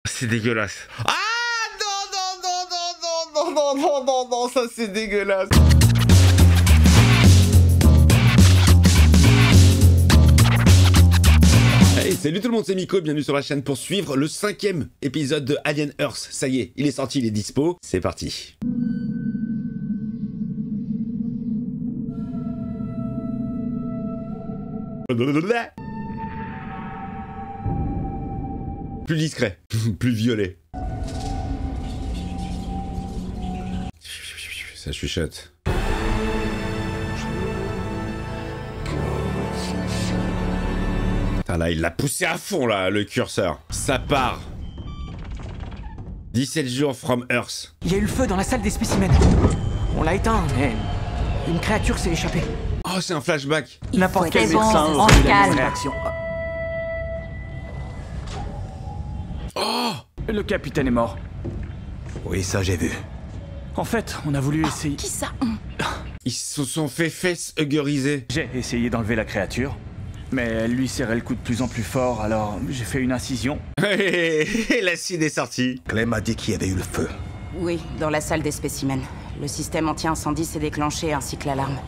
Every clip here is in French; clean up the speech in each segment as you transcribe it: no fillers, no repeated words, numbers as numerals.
C'est dégueulasse. Ah non, ça c'est dégueulasse. Hey, salut tout le monde, c'est Miko, bienvenue sur la chaîne pour suivre le 5e épisode de Alien Earth. Ça y est, il est sorti, il est dispo, c'est parti. Plus discret, plus violet. Ça chuchote. Putain, là, il l'a poussé à fond, là, le curseur. Ça part. 17 jours from Earth. Il y a eu le feu dans la salle des spécimens. On l'a éteint, mais une créature s'est échappée. Oh, c'est un flashback. N'importe quel bon, médecin on aurait se eu la même calme. réaction. Oh, Le capitaine est mort. Oui, ça j'ai vu. En fait, on a voulu essayer... Qui ça? ils se sont fait face-huggeriser. J'ai essayé d'enlever la créature, mais elle lui serrait le cou de plus en plus fort, alors j'ai fait une incision. Et l'acide est sorti. Clem a dit qu'il y avait eu le feu. Oui, dans la salle des spécimens. Le système anti-incendie s'est déclenché ainsi que l'alarme.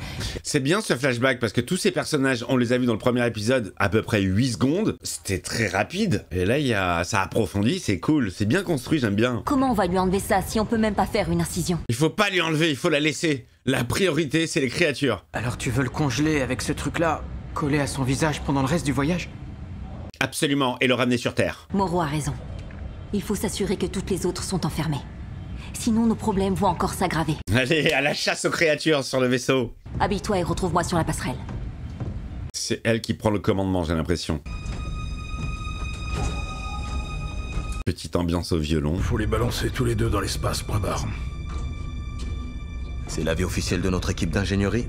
C'est bien ce flashback parce que tous ces personnages, on les a vus dans le premier épisode à peu près 8 secondes. C'était très rapide. Et là, ça approfondit, c'est cool. C'est bien construit, j'aime bien. Comment on va lui enlever ça si on peut même pas faire une incision? Il faut pas lui enlever, il faut la laisser. La priorité, c'est les créatures. Alors tu veux le congeler avec ce truc-là, collé à son visage pendant le reste du voyage? Absolument, et le ramener sur Terre. Moreau a raison. Il faut s'assurer que toutes les autres sont enfermées. Sinon, nos problèmes vont encore s'aggraver. Allez, à la chasse aux créatures sur le vaisseau. Habille-toi et retrouve-moi sur la passerelle. C'est elle qui prend le commandement, j'ai l'impression. Petite ambiance au violon. Faut les balancer tous les deux dans l'espace, point barre. C'est l'avis officiel de notre équipe d'ingénierie.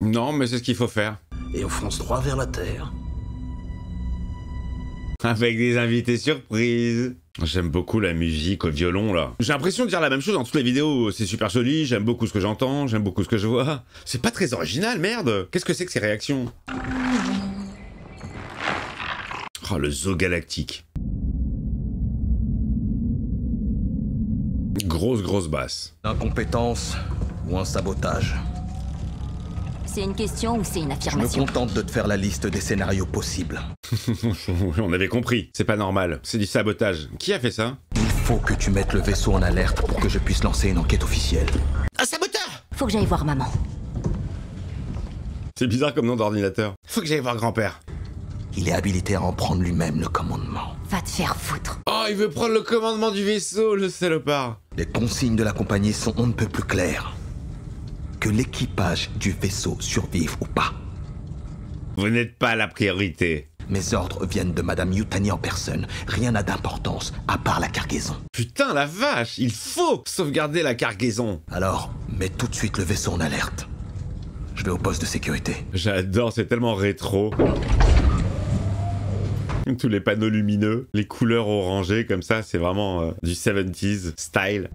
Non, mais c'est ce qu'il faut faire. Et on fonce droit vers la Terre. Avec des invités surprises. J'aime beaucoup la musique au violon, là. J'ai l'impression de dire la même chose dans toutes les vidéos. C'est super joli, j'aime beaucoup ce que j'entends, j'aime beaucoup ce que je vois. C'est pas très original, merde. Qu'est-ce que c'est que ces réactions? Oh, le zoo galactique. Grosse basse. Incompétence ou un sabotage. C'est une question ou c'est une Je me affirmation? contente de te faire la liste des scénarios possibles. On avait compris. C'est pas normal. C'est du sabotage. Qui a fait ça? Il faut que tu mettes le vaisseau en alerte pour que je puisse lancer une enquête officielle. Un saboteur! Faut que j'aille voir maman. C'est bizarre comme nom d'ordinateur. Faut que j'aille voir grand-père. Il est habilité à en prendre lui-même le commandement. Va te faire foutre. Oh, il veut prendre le commandement du vaisseau, le salopard. Les consignes de la compagnie sont on ne peut plus claires. Que l'équipage du vaisseau survive ou pas. Vous n'êtes pas la priorité. Mes ordres viennent de Madame Yutani en personne. Rien n'a d'importance, à part la cargaison. Putain, la vache, il faut sauvegarder la cargaison. Alors, mets tout de suite le vaisseau en alerte. Je vais au poste de sécurité. J'adore, c'est tellement rétro. Tous les panneaux lumineux, les couleurs orangées comme ça, c'est vraiment du 70s style.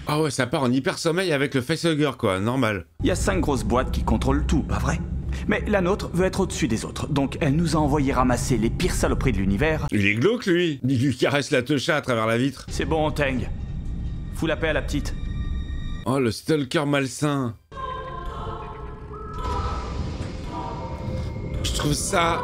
Ah ouais, ça part en hyper sommeil avec le facehugger quoi, normal. Il y a 5 grosses boîtes qui contrôlent tout, pas vrai? Mais la nôtre veut être au-dessus des autres, donc elle nous a envoyé ramasser les pires saloperies de l'univers. Il est glauque lui. Il lui caresse la techa à travers la vitre. C'est bon, Teng. Fous la paix à la petite. Oh, le stalker malsain. Je trouve ça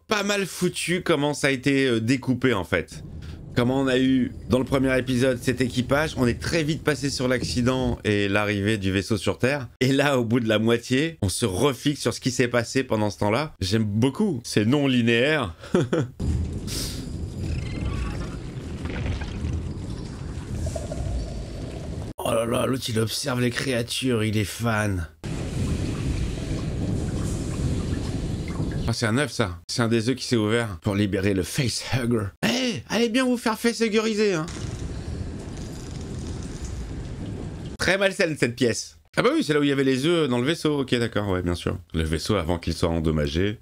pas mal foutu comment ça a été découpé en fait. Comment on a eu dans le premier épisode cet équipage, on est très vite passé sur l'accident et l'arrivée du vaisseau sur Terre. Et là, au bout de la moitié, on se refixe sur ce qui s'est passé pendant ce temps-là. J'aime beaucoup, c'est non linéaire. Oh là là, l'autre il observe les créatures, il est fan. Ah, c'est un œuf ça. C'est un des œufs qui s'est ouvert pour libérer le facehugger. Hey, allez bien vous faire facehuggeriser, hein. Très malsaine cette pièce. Ah bah oui, c'est là où il y avait les œufs dans le vaisseau. Ok, d'accord, ouais, bien sûr. Le vaisseau avant qu'il soit endommagé.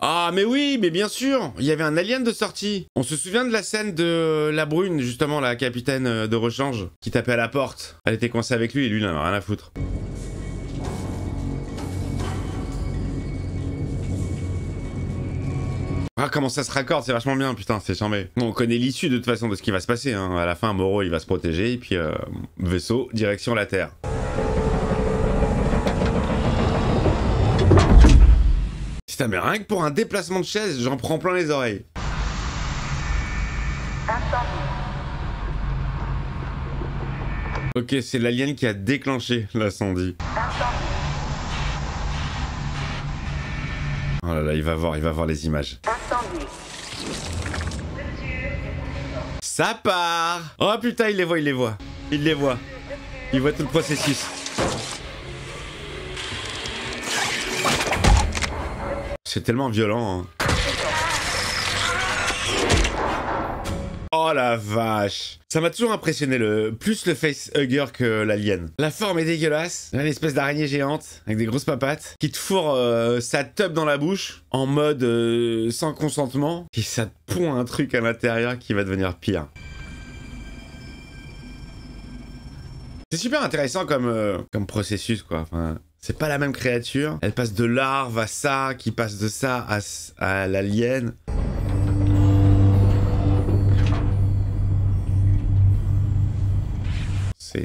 Ah mais oui, mais bien sûr, il y avait un alien de sortie. On se souvient de la scène de la brune, justement, la capitaine de rechange, qui tapait à la porte. Elle était coincée avec lui et lui, il en a rien à foutre. Ah, comment ça se raccorde, c'est vachement bien, putain, c'est charmé. On connaît l'issue de toute façon de ce qui va se passer, hein. À la fin, Moreau, il va se protéger, et puis vaisseau, direction la Terre. Putain, mais rien que pour un déplacement de chaise, j'en prends plein les oreilles. Ok, c'est l'alien qui a déclenché l'incendie. Oh là là, il va voir les images. Ça part. Oh putain, il les voit. Il voit tout le processus. C'est tellement violent, hein. Oh la vache. Ça m'a toujours impressionné, plus le facehugger que l'alien. La forme est dégueulasse. Une espèce d'araignée géante avec des grosses papates qui te fourre sa tub dans la bouche en mode sans consentement. Et ça te pond un truc à l'intérieur qui va devenir pire. C'est super intéressant comme processus, quoi. Enfin, c'est pas la même créature. Elle passe de larve à ça, qui passe de ça à l'alien.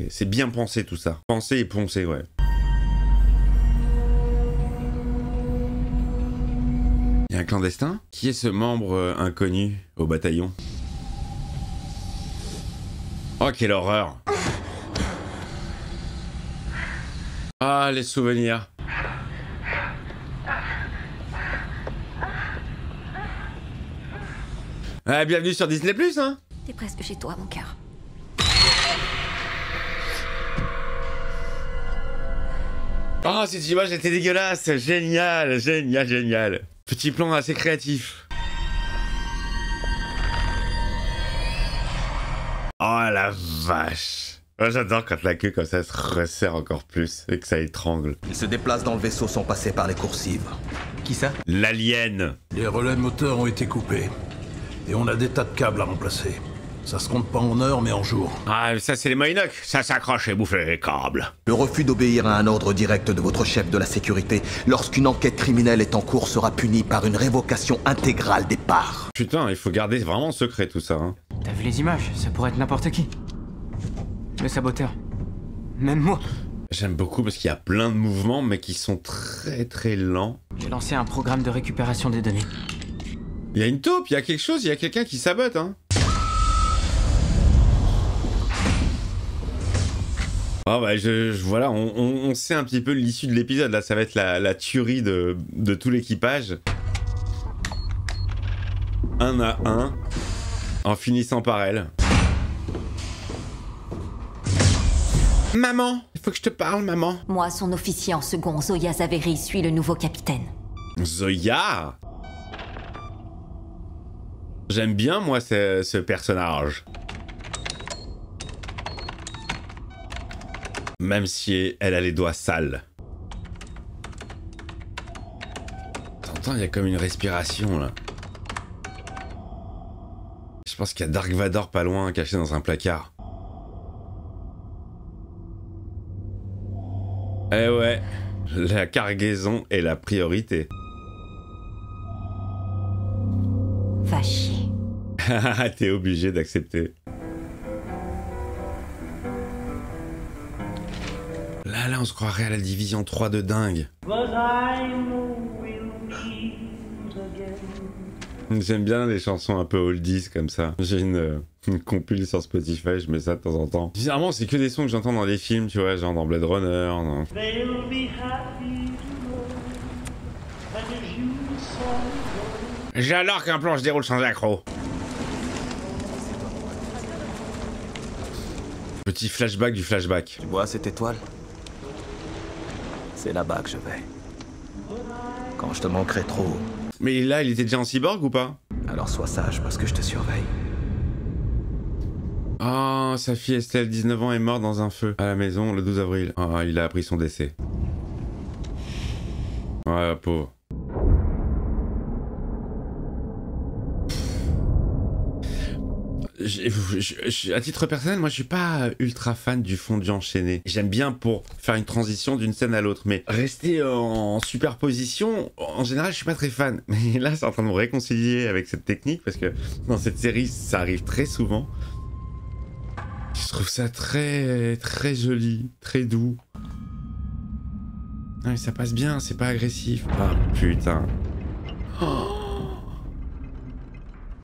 C'est bien pensé tout ça. Pensé et poncé, ouais. Il y a un clandestin? Qui est ce membre inconnu au bataillon? Oh, quelle horreur! Ah, les souvenirs. Ah, bienvenue sur Disney+, hein? T'es presque chez toi, mon cœur. Oh, cette image était dégueulasse. Génial. Petit plan assez créatif. Oh la vache. Oh, j'adore quand la queue comme ça se resserre encore plus et que ça étrangle. Ils se déplacent dans le vaisseau sans passer par les coursives. Qui ça? L'alien. Les relais moteurs ont été coupés. Et on a des tas de câbles à remplacer. Ça se compte pas en heures, mais en jours. Ah, ça c'est les Moïnocs. Ça s'accroche et bouffe les câbles. Le refus d'obéir à un ordre direct de votre chef de la sécurité lorsqu'une enquête criminelle est en cours sera puni par une révocation intégrale des parts. Putain, il faut garder vraiment secret tout ça, hein. T'as vu les images? Ça pourrait être n'importe qui. Le saboteur. Même moi. J'aime beaucoup parce qu'il y a plein de mouvements, mais qui sont très très lents. J'ai lancé un programme de récupération des données. Il y a une taupe, il y a quelque chose, il y a quelqu'un qui sabote, hein. Ah bah voilà, on sait un petit peu l'issue de l'épisode, là ça va être la tuerie de tout l'équipage. Un à un, en finissant par elle. Maman, il faut que je te parle, maman. Moi, son officier en second, Zoya Zaveri, suis le nouveau capitaine. Zoya? J'aime bien, moi, ce personnage. Même si elle a les doigts sales. T'entends, il y a comme une respiration, là. Je pense qu'il y a Dark Vador pas loin, caché dans un placard. Eh ouais, la cargaison est la priorité. Va chier. T'es obligé d'accepter. Là, on se croirait à la division 3 de dingue. J'aime bien les chansons un peu oldies comme ça. J'ai une compile sur Spotify, je mets ça de temps en temps. Bizarrement, c'est que des sons que j'entends dans des films, tu vois, genre dans Blade Runner. Dans... J'adore qu'un plan se déroule sans accroc. Petit flashback du flashback. Tu vois cette étoile? C'est là-bas que je vais. Quand je te manquerai trop, Mais là, il était déjà en cyborg ou pas? alors sois sage parce que je te surveille. Oh, sa fille Estelle, 19 ans, est morte dans un feu à la maison le 12 avril. Oh, il a appris son décès. Ouais, pauvre. à titre personnel, moi je suis pas ultra fan du fondu enchaîné. J'aime bien pour faire une transition d'une scène à l'autre, mais rester en superposition, en général je suis pas très fan. Mais là c'est en train de me réconcilier avec cette technique parce que dans cette série ça arrive très souvent. Je trouve ça très très joli, très doux. Non mais ça passe bien, c'est pas agressif. Ah putain.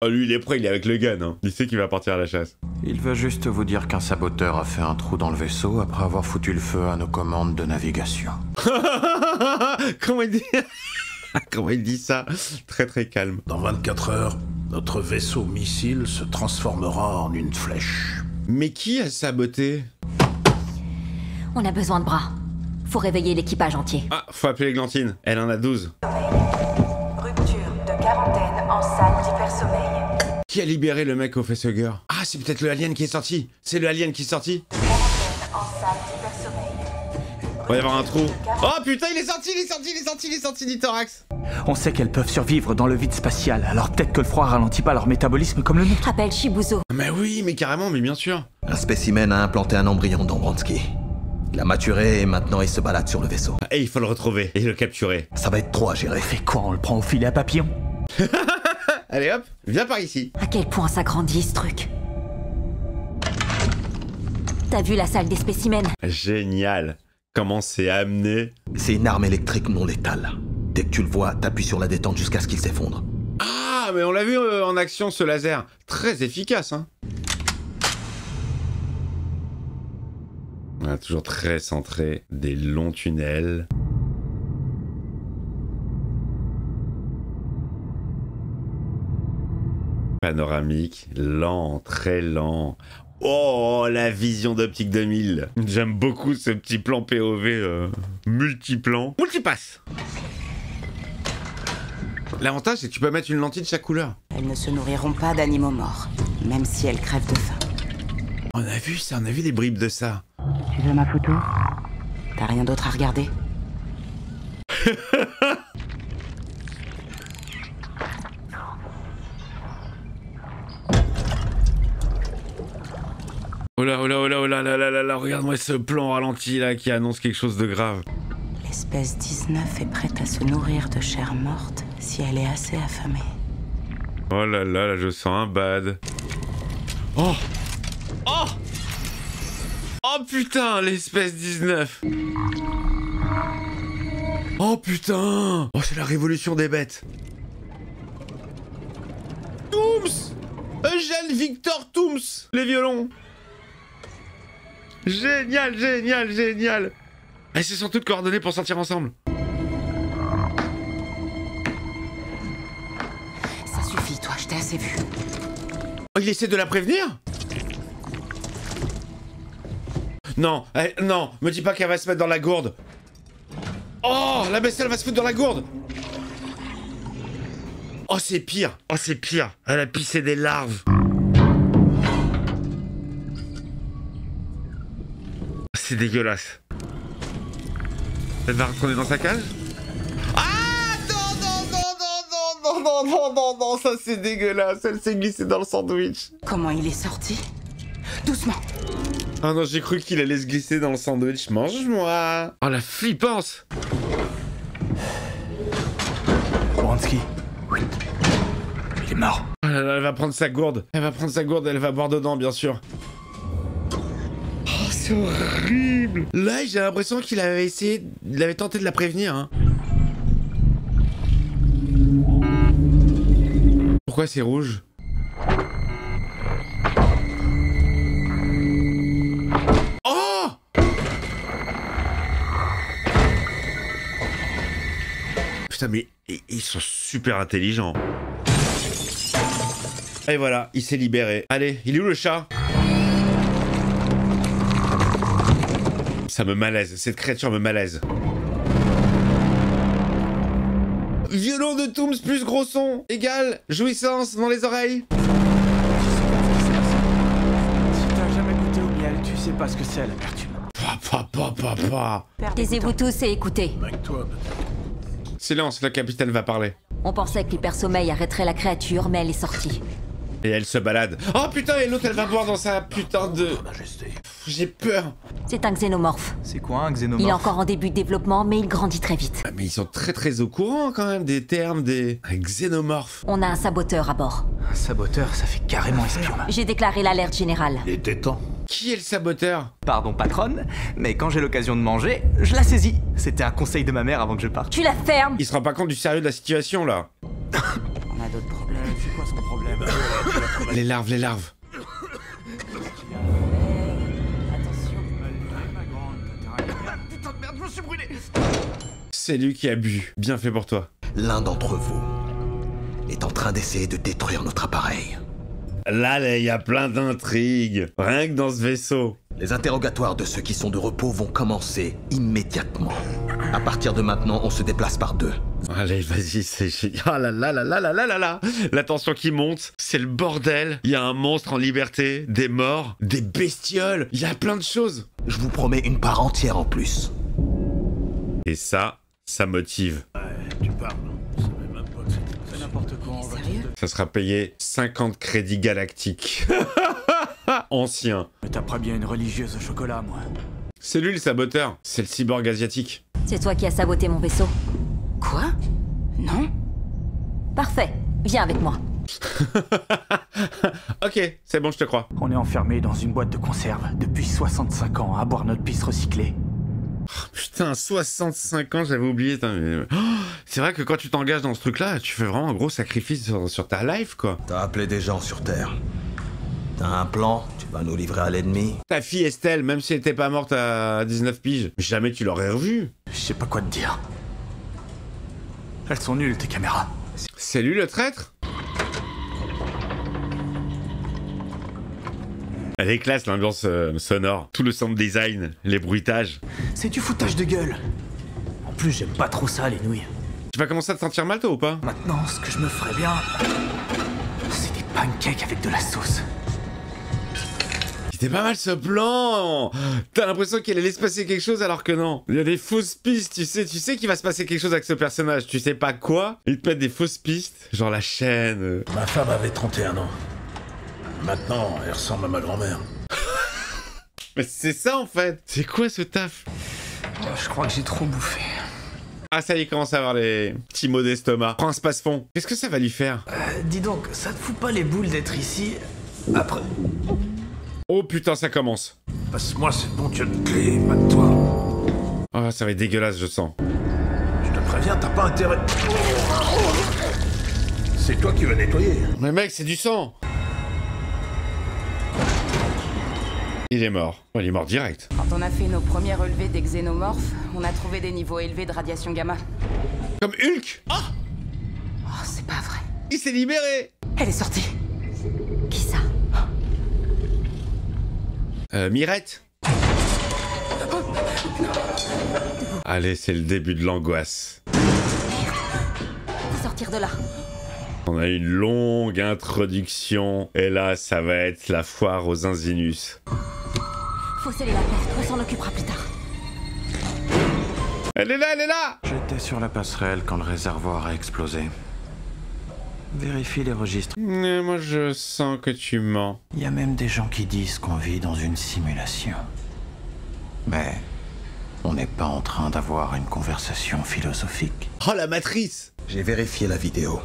Oh, lui il est prêt, il est avec le gun, hein. Il sait qu'il va partir à la chasse. Il va juste vous dire qu'un saboteur a fait un trou dans le vaisseau après avoir foutu le feu à nos commandes de navigation. Comment il dit Comment il dit ça? Très très calme. Dans 24 heures, notre vaisseau missile se transformera en une flèche. Mais qui a saboté? On a besoin de bras. Faut réveiller l'équipage entier. Ah, faut appeler Glantine. Elle en a 12. Rupture de quarantaine en salle d'hypersommeil. Qui a libéré le mec au facehugger? Ah, c'est peut-être le alien qui est sorti. C'est le alien qui est sorti. Quarantaine en salle d'hypersommeil. Il va y avoir un trou. Oh putain, il est sorti du thorax. On sait qu'elles peuvent survivre dans le vide spatial, alors peut-être que le froid ralentit pas leur métabolisme comme le nôtre. Appelle Shibuzo. Mais oui, mais carrément, mais bien sûr. Un spécimen a implanté un embryon dans Bransky. Il a maturé et maintenant il se balade sur le vaisseau. Et il faut le retrouver et le capturer. Ça va être trop à gérer. Fait quoi, on le prend au filet à papillon? Allez hop, viens par ici. À quel point ça grandit ce truc? T'as vu la salle des spécimens? Génial. Comment c'est amené? C'est une arme électrique non létale. Dès que tu le vois, t'appuies sur la détente jusqu'à ce qu'il s'effondre. Ah, mais on l'a vu en action ce laser. Très efficace, hein. Toujours très centré, des longs tunnels. Panoramique, lent, très lent. Oh, la vision d'Optique 2000. J'aime beaucoup ce petit plan POV multiplan. Multipass. L'avantage, c'est que tu peux mettre une lentille de chaque couleur. Elles ne se nourriront pas d'animaux morts, même si elles crèvent de faim. On a vu ça, on a vu des bribes de ça. Tu veux ma photo? T'as rien d'autre à regarder? Oh là, oh là, oh là, oh là, là, là, là, là, regarde-moi ce plan ralenti là qui annonce quelque chose de grave. L'espèce 19 est prête à se nourrir de chair morte si elle est assez affamée. Oh là là, là je sens un bad. Oh! Oh! Oh putain, l'espèce 19! Oh putain! Oh, c'est la révolution des bêtes! Tooms! Eugène Victor Tooms! Les violons! Génial, génial, génial! Elles se sont toutes coordonnées pour sortir ensemble. Ça suffit, toi, je t'ai assez vu. Oh, il essaie de la prévenir? Non, non, me dis pas qu'elle va se mettre dans la gourde. Oh, la bestiole va se foutre dans la gourde. Oh, c'est pire. Oh, c'est pire. Elle a pissé des larves. C'est dégueulasse. Elle va retourner dans sa cage? Ah, non, non, non, non, non, non, non, non, non, ça c'est dégueulasse. Elle s'est glissée dans le sandwich. Comment il est sorti? Doucement. Ah non, j'ai cru qu'il allait se glisser dans le sandwich. Mange-moi. Oh, la flippance. Bransky. Oui. Il est mort. Oh là là, elle va prendre sa gourde. Elle va prendre sa gourde et elle va boire dedans, bien sûr. Oh, c'est horrible. Là, j'ai l'impression qu'il avait essayé... Il avait tenté de la prévenir, hein. Pourquoi c'est rouge? Putain, mais ils sont super intelligents. Et voilà, il s'est libéré. Allez, il est où le chat? Ça me malaise, cette créature me malaise. Violon de Tooms plus gros son égale jouissance dans les oreilles. Si t'as jamais goûté au miel, tu sais pas ce que c'est l'amertume. Papa. Taisez-vous tous et écoutez. Avec toi, Silence, le capitaine va parler. On pensait que l'hypersommeil arrêterait la créature, mais elle est sortie. Et elle se balade. Oh putain, et l'autre elle va boire dans sa putain de... J'ai peur. C'est un xénomorphe. C'est quoi un xénomorphe? Il est encore en début de développement, mais il grandit très vite. Ah, mais ils sont très au courant quand même des termes des... Un xénomorphe. On a un saboteur à bord. Un saboteur, ça fait carrément espion. J'ai déclaré l'alerte générale. Il était temps. Qui est le saboteur? Pardon patronne, mais quand j'ai l'occasion de manger, je la saisis. C'était un conseil de ma mère avant que je parte. Tu la fermes. Il se rend pas compte du sérieux de la situation là. On a d'autres problèmes. C'est quoi son problème? Les larves. Putain de merde, je me suis brûlé. C'est lui qui a bu. Bien fait pour toi. L'un d'entre vous est en train d'essayer de détruire notre appareil. Là, il y a plein d'intrigues. Rien que dans ce vaisseau. Les interrogatoires de ceux qui sont de repos vont commencer immédiatement. À partir de maintenant, on se déplace par 2. Allez, vas-y, c'est... Ah là là là là là là là là. La tension qui monte, c'est le bordel. Il y a un monstre en liberté, des morts, des bestioles. Il y a plein de choses. Je vous promets une part entière en plus. Et ça motive. Ouais, tu parles. Je savais même pas que c'était n'importe quoi. Sérieux? Ça sera payé 50 crédits galactiques. Ancien. Mais t'as bien une religieuse au chocolat, moi. C'est lui le saboteur. C'est le cyborg asiatique. C'est toi qui as saboté mon vaisseau. Quoi? Non? Parfait. Viens avec moi. Ok, c'est bon, je te crois. On est enfermé dans une boîte de conserve depuis 65 ans à boire notre pisse recyclée. Putain, 65 ans, j'avais oublié. Oh, c'est vrai que quand tu t'engages dans ce truc-là, tu fais vraiment un gros sacrifice sur ta life, quoi. T'as appelé des gens sur Terre. T'as un plan? Tu vas nous livrer à l'ennemi? Ta fille Estelle, même si elle était pas morte à 19 piges, jamais tu l'aurais revue. Je sais pas quoi te dire. Elles sont nulles, tes caméras. C'est lui le traître? Elle est classe, l'ambiance sonore. Tout le sound design, les bruitages. C'est du foutage de gueule. En plus, j'aime pas trop ça, les nouilles. Tu vas commencer à te sentir mal, toi, ou pas? Maintenant, ce que je me ferais bien, c'est des pancakes avec de la sauce. C'était pas mal ce plan. T'as l'impression qu'il allait se passer quelque chose alors que non. Il y a des fausses pistes, tu sais qu'il va se passer quelque chose avec ce personnage. Tu sais pas quoi. Il te met des fausses pistes, genre la chaîne. Ma femme avait 31 ans. Maintenant, elle ressemble à ma grand-mère. Mais c'est ça en fait. C'est quoi ce taf? Je crois que j'ai trop bouffé. Ah ça y est, il commence à avoir les petits maux d'estomac. Prends un space-fond. Qu'est-ce que ça va lui faire? Dis donc, ça te fout pas les boules d'être ici après? Oh putain, ça commence. Passe-moi cette bonne de clé, Mac-toi. Oh, ça va être dégueulasse, je sens. Je te préviens, t'as pas intérêt. C'est toi qui vas nettoyer. Mais mec, c'est du sang. Il est mort. Oh, il est mort direct. Quand on a fait nos premiers relevés des xénomorphes, on a trouvé des niveaux élevés de radiation gamma. Comme Hulk. Ah, Oh, c'est pas vrai. il s'est libéré. Elle est sortie. Qui ça? Mirette. Allez, c'est le début de l'angoisse. Faut sortir de là. On a une longue introduction. Et là, ça va être la foire aux Inzinus. Faut sceller la porte. On s'en occupera plus tard. Elle est là, elle est là. J'étais sur la passerelle quand le réservoir a explosé. Vérifie les registres. Mais moi, je sens que tu mens. Il y a même des gens qui disent qu'on vit dans une simulation. Mais on n'est pas en train d'avoir une conversation philosophique. Oh, la matrice. J'ai vérifié la vidéo.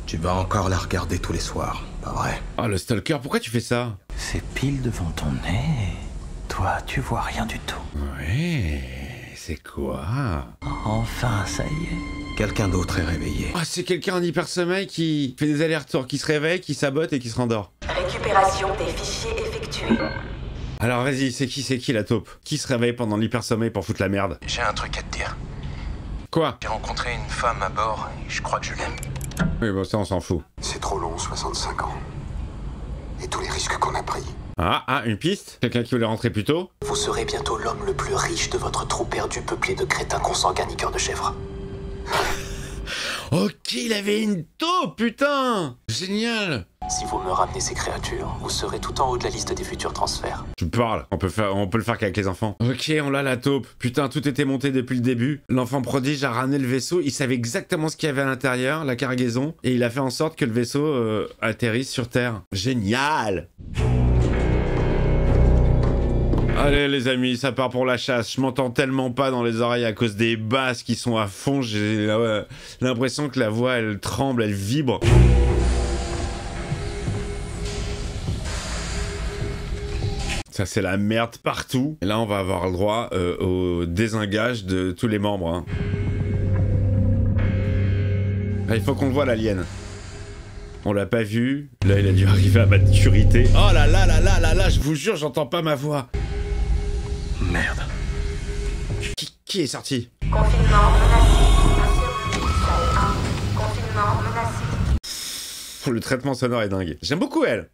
Tu vas encore la regarder tous les soirs, pas vrai? Oh, le stalker, pourquoi tu fais ça? C'est pile devant ton nez. Toi, tu vois rien du tout. Ouais, c'est quoi? Enfin, ça y est. Quelqu'un d'autre est réveillé. Ah, c'est quelqu'un en hyper-sommeil qui fait des allers-retours, qui se réveille, qui sabote et qui se rendort. Récupération des fichiers effectués. Alors vas-y, c'est qui la taupe? Qui se réveille pendant l'hyper-sommeil pour foutre la merde? J'ai un truc à te dire. Quoi? J'ai rencontré une femme à bord et je crois que je l'aime. Oui, bon, ça on s'en fout. C'est trop long, 65 ans. Et tous les risques qu'on a pris. Ah, une piste? Quelqu'un qui voulait rentrer plus tôt? Vous serez bientôt l'homme le plus riche de votre trou perdu peuplé de crétins consanguins niqueurs de chèvres. Ok, il avait une taupe, putain! Génial! Si vous me ramenez ces créatures, vous serez tout en haut de la liste des futurs transferts. Tu parles, on peut le faire qu'avec les enfants. Ok, on l'a la taupe. Putain, tout était monté depuis le début. L'enfant prodige a ramené le vaisseau, il savait exactement ce qu'il y avait à l'intérieur, la cargaison, et il a fait en sorte que le vaisseau atterrisse sur Terre. Génial! Allez les amis, ça part pour la chasse. Je m'entends tellement pas dans les oreilles à cause des basses qui sont à fond. J'ai l'impression que la voix, elle tremble, elle vibre. Ça, c'est la merde partout. Et là, on va avoir le droit au désengage de tous les membres. Hein. Ah, il faut qu'on le voit, l'alien. On l'a pas vu. Là, il a dû arriver à maturité. Oh là là là là là là, je vous jure, j'entends pas ma voix. Merde. Qui est sorti? Confinement menacé. Confinement menacé. Le traitement sonore est dingue. J'aime beaucoup elle.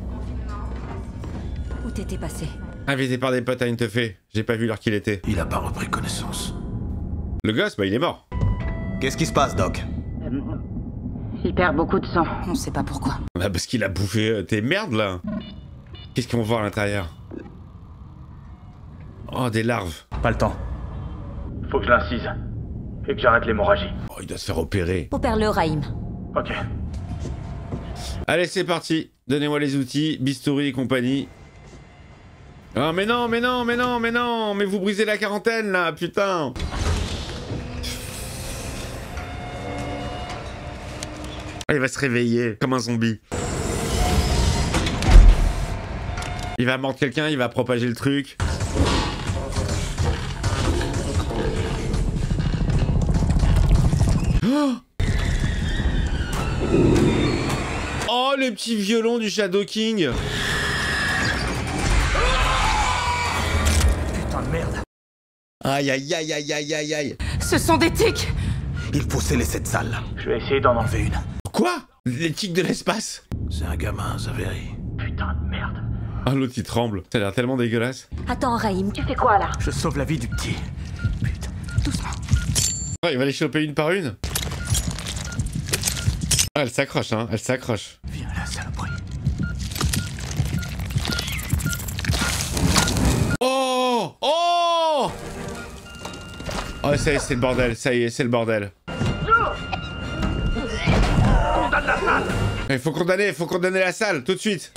Où t'étais passé? Invité par des potes à une teufée. J'ai pas vu l'heure qu'il était. Il a pas repris connaissance. Le gosse, bah il est mort. Qu'est-ce qui se passe, Doc? Il perd beaucoup de sang. On sait pas pourquoi. Bah parce qu'il a bouffé tes merdes là. Qu'est-ce qu'ils vont voir à l'intérieur? Oh, des larves. Pas le temps. Faut que je l'incise. Et que j'arrête l'hémorragie. Oh, il doit se faire opérer. Opère-le, Raïm. Ok. Allez, c'est parti. Donnez-moi les outils, bistouri et compagnie. Ah, mais non, mais non, mais non, mais non. Mais vous brisez la quarantaine là, putain. Il va se réveiller comme un zombie. Il va mordre quelqu'un, il va propager le truc. Oh, le petit violon du Shadow King. Putain de merde. Aïe, aïe, aïe, aïe, aïe, aïe, aïe. Ce sont des tiques! Il faut sceller cette salle. Je vais essayer d'en enlever une. Quoi? Les tiques de l'espace? C'est un gamin, Zaveri. Putain de merde. Ah, l'autre il tremble. Ça a l'air tellement dégueulasse. Attends, Raïm, Tu fais quoi là? Je sauve la vie du petit. Putain. doucement. Oh, il va les choper une par une. Ah, elle s'accroche, hein. Elle s'accroche. Viens là, saloperie. Oh! Oh! Oh, ça y est, c'est le bordel. Ça y est, c'est le bordel. Il faut condamner la salle, tout de suite.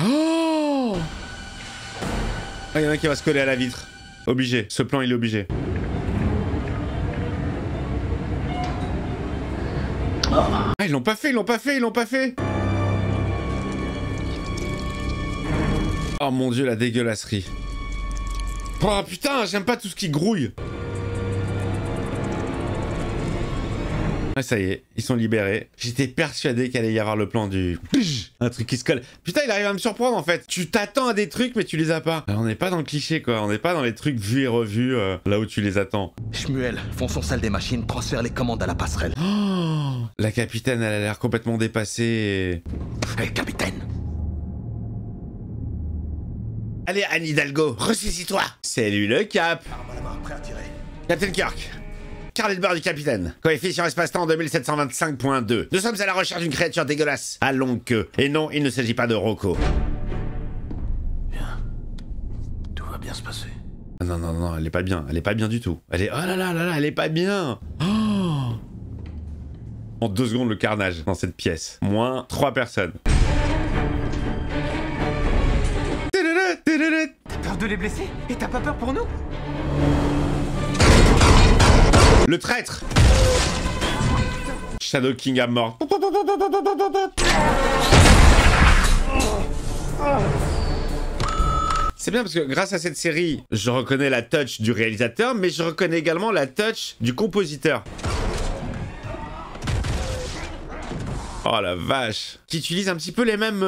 Oh! Ah, il y en a un qui va se coller à la vitre. Obligé. Ce plan, il est obligé. Ah, ils l'ont pas fait, ils l'ont pas fait, ils l'ont pas fait. Oh mon dieu, la dégueulasserie. Oh putain, j'aime pas tout ce qui grouille. Ah, ça y est, ils sont libérés. J'étais persuadé qu'il allait y avoir le plan du... Un truc qui se colle. Putain, il arrive à me surprendre en fait. Tu t'attends à des trucs, mais tu les as pas. Alors, on n'est pas dans le cliché quoi. On n'est pas dans les trucs vus et revus là où tu les attends. Shmuel, fonçons salle des machines, transfère les commandes à la passerelle. Oh, la capitaine, elle a l'air complètement dépassée. Hé, capitaine! Allez, Anne Hidalgo, ressaisis-toi. C'est lui le cap. Arme à la main, prêt à tirer. Captain Kirk. Carnet de bord du capitaine. Coefficient espace-temps 2725.2. Nous sommes à la recherche d'une créature dégueulasse, à longue queue. Et non, il ne s'agit pas de Rocco. Bien. Tout va bien se passer. Non, non, non, elle est pas bien. Elle est pas bien du tout. Elle est... Oh là là là là, elle est pas bien. Oh. En 2 secondes, le carnage dans cette pièce. Moins 3 personnes. T'as peur de les blesser? Et t'as pas peur pour nous? Le traître. Shadow King à mort. C'est bien parce que grâce à cette série, je reconnais la touch du réalisateur, mais je reconnais également la touch du compositeur. Oh la vache. Qui utilise un petit peu les mêmes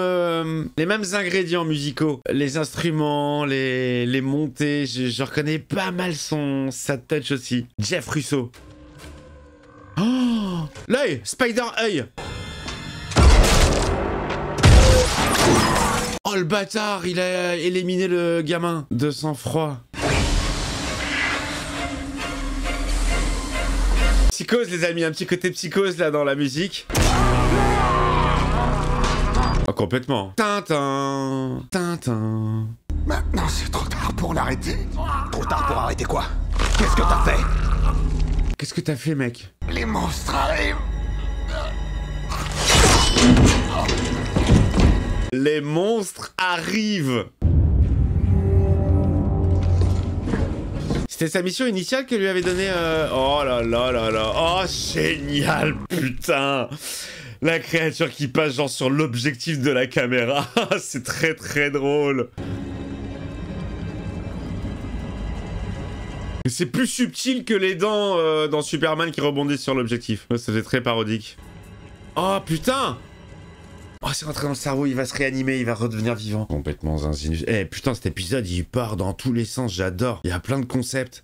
ingrédients musicaux. Les instruments, les montées. Je reconnais pas mal sa touch aussi. Jeff Russo. Oh, l'œil. Spider-œil. Oh le bâtard, il a éliminé le gamin de sang-froid. psychose, les amis, un petit côté psychose là dans la musique. Oh, complètement. Tintin, Tintin. Maintenant, c'est trop tard pour l'arrêter. Trop tard pour arrêter quoi? Qu'est-ce que t'as fait? Qu'est-ce que t'as fait, mec? Les monstres arrivent. Les monstres arrivent. C'était sa mission initiale que lui avait donnée... Oh là là là là. Oh, génial, putain. La créature qui passe genre sur l'objectif de la caméra. C'est très très drôle. C'est plus subtil que les dents dans Superman qui rebondissent sur l'objectif. Ça fait très parodique. Oh putain. Oh, c'est rentré dans le cerveau, il va se réanimer, il va redevenir vivant. Complètement zinzinus. Eh putain, cet épisode, il part dans tous les sens, j'adore. Il y a plein de concepts.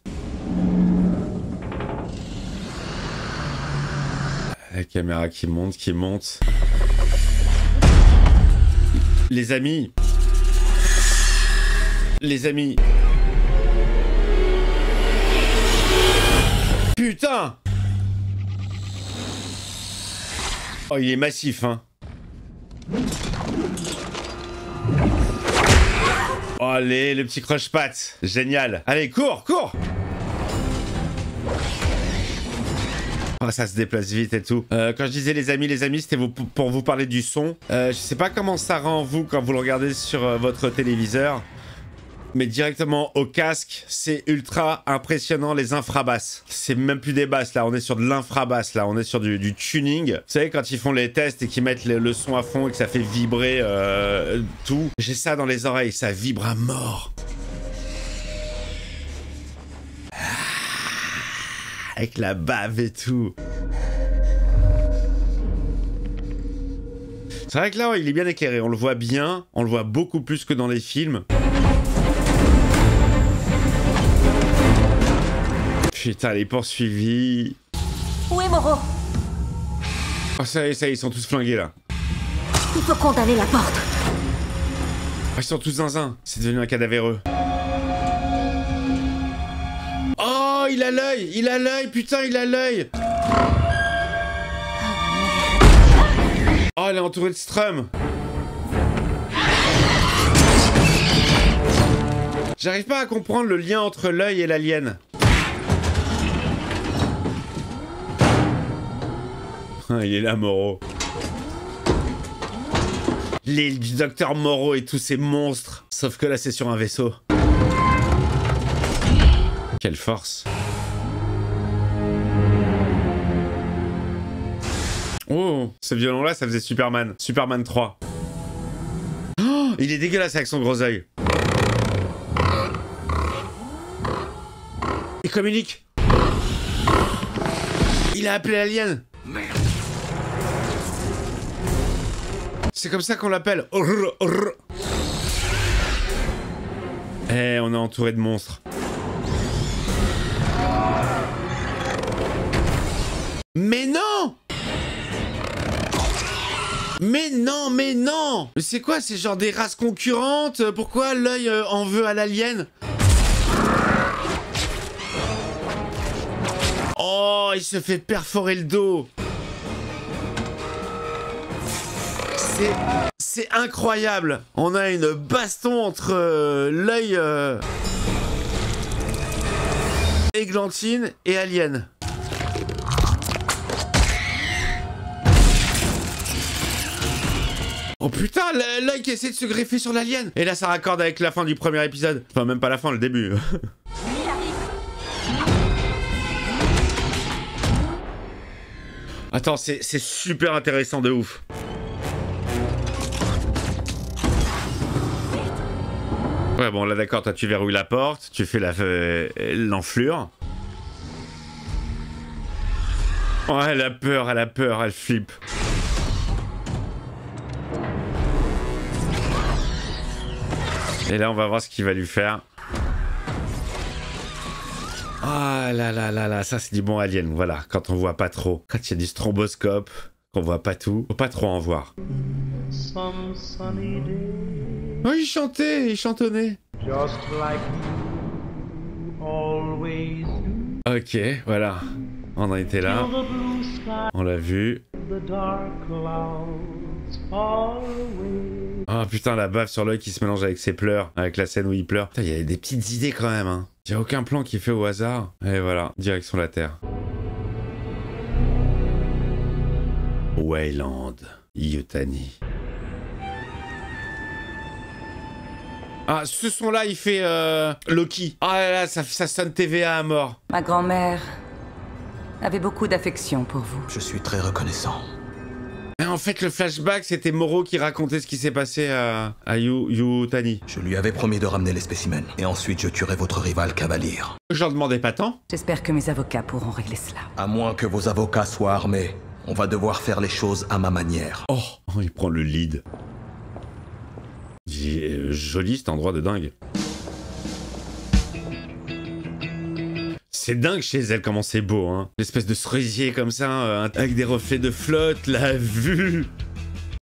La caméra qui monte, qui monte. Les amis. Les amis. Putain! Oh, il est massif, hein. Oh, allez, le petit croche-patte. Génial. Allez, cours, cours! Oh, ça se déplace vite et tout. Quand je disais les amis, c'était pour vous parler du son. Je sais pas comment ça rend vous quand vous le regardez sur votre téléviseur. Mais directement au casque, c'est ultra impressionnant les infrabasses. C'est même plus des basses là, on est sur de l'infrabasse là, on est sur du tuning. Vous savez quand ils font les tests et qu'ils mettent le son à fond et que ça fait vibrer tout. J'ai ça dans les oreilles, ça vibre à mort. Avec la bave et tout. C'est vrai que là, il est bien éclairé, on le voit bien, on le voit beaucoup plus que dans les films. Putain, les poursuivis. Où est Moreau? Oh, ça y est, ils sont tous flingués là. Il faut condamner la porte. Oh, ils sont tous zinzin. C'est devenu un cadavéreux. Oh, il a l'œil, putain, il a l'œil. Oh, elle est entourée de Strum. J'arrive pas à comprendre le lien entre l'œil et l'alien. Il est là, Moreau. L'île du docteur Moreau et tous ces monstres. Sauf que là, c'est sur un vaisseau. Quelle force. Oh, ce violon-là, ça faisait Superman. Superman 3. Oh, il est dégueulasse avec son gros œil. Il communique. Il a appelé l'alien. Merde. C'est comme ça qu'on l'appelle. Eh, on est entouré de monstres. Mais non! Mais non, mais non! Mais c'est quoi, c'est genre des races concurrentes? Pourquoi l'œil en veut à l'alien? Oh, il se fait perforer le dos. C'est incroyable. On a une baston entre l'œil églantine et alien. Oh putain, l'œil qui essaie de se greffer sur l'alien. Et là, ça raccorde avec la fin du premier épisode. Enfin, même pas la fin, le début. Attends, c'est super intéressant de ouf. Ouais, bon, là, d'accord, toi, tu verrouilles la porte, tu fais l'enflure. Oh, elle a peur, elle flippe. Et là, on va voir ce qu'il va lui faire. Ah là là là là, ça c'est du bon alien, voilà, quand on voit pas trop. Quand il y a du stromboscope, qu'on voit pas tout, faut pas trop en voir. Oh, il chantait, il chantonnait. Ok, voilà. On en était là. On l'a vu. Oh putain, la baffe sur l'œil qui se mélange avec ses pleurs, avec la scène où il pleure. Putain, il y a des petites idées quand même, hein. Il n'y a aucun plan qui est fait au hasard. Et voilà, direction la Terre. Weyland Yutani. Ah, ce son-là, il fait Loki. Ah là là, ça sonne TVA à mort. Ma grand-mère avait beaucoup d'affection pour vous. Je suis très reconnaissant. Mais en fait, le flashback, c'était Moro qui racontait ce qui s'est passé à Yutani. Je lui avais promis de ramener les spécimens. Et ensuite, je tuerai votre rival Cavalier. J'en demandais pas tant. J'espère que mes avocats pourront régler cela. À moins que vos avocats soient armés, on va devoir faire les choses à ma manière. Oh, il prend le lead. Joli cet endroit de dingue. C'est dingue chez elle comment c'est beau, hein. L'espèce de cerisier comme ça, avec des reflets de flotte, la vue,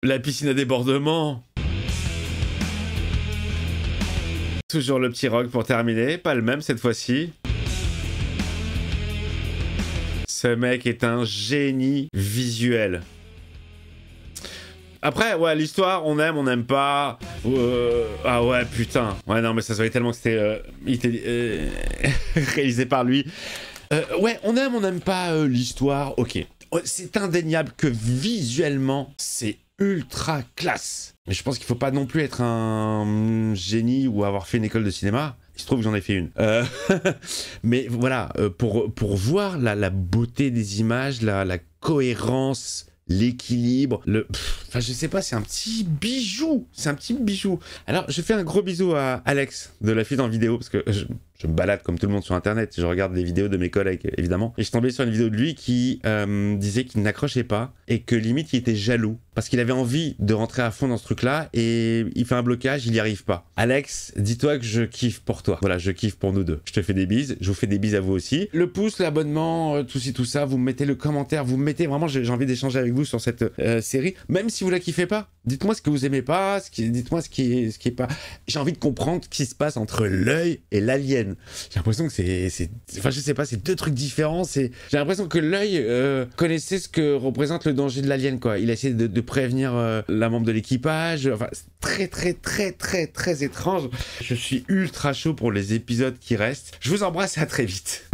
la piscine à débordement. Toujours le petit rock pour terminer, pas le même cette fois-ci. Ce mec est un génie visuel. Après, ouais, l'histoire, on aime, on n'aime pas. Ah ouais, putain. Ouais, non, mais ça se voyait tellement que c'était réalisé par lui. Ouais, on aime, on n'aime pas l'histoire. Ok. C'est indéniable que visuellement, c'est ultra classe. Mais je pense qu'il faut pas non plus être un génie ou avoir fait une école de cinéma. Il se trouve que j'en ai fait une. Mais voilà, pour voir la beauté des images, la cohérence, l'équilibre, enfin je sais pas, c'est un petit bijou, c'est un petit bijou. Alors je fais un gros bisou à Alex de La Fuite en vidéo, parce que je me balade comme tout le monde sur internet, je regarde des vidéos de mes collègues évidemment, et je suis tombé sur une vidéo de lui qui disait qu'il n'accrochait pas, et que limite il était jaloux, parce qu'il avait envie de rentrer à fond dans ce truc là, et il fait un blocage, il y arrive pas. Alex, dis-toi que je kiffe pour toi, voilà, je kiffe pour nous deux. Je te fais des bises, je vous fais des bises à vous aussi. Le pouce, l'abonnement, tout ci tout ça, vous me mettez le commentaire, vous me mettez, vraiment j'ai envie d'échanger avec vous sur cette série, même si vous la kiffez pas. Dites-moi ce que vous aimez pas, dites-moi ce qui est pas. J'ai envie de comprendre ce qui se passe entre l'œil et l'alien. J'ai l'impression que enfin je sais pas, c'est deux trucs différents. J'ai l'impression que l'œil connaissait ce que représente le danger de l'alien, quoi. Il a essayé de prévenir la membre de l'équipage. Enfin, c'est très étrange. Je suis ultra chaud pour les épisodes qui restent. Je vous embrasse et à très vite.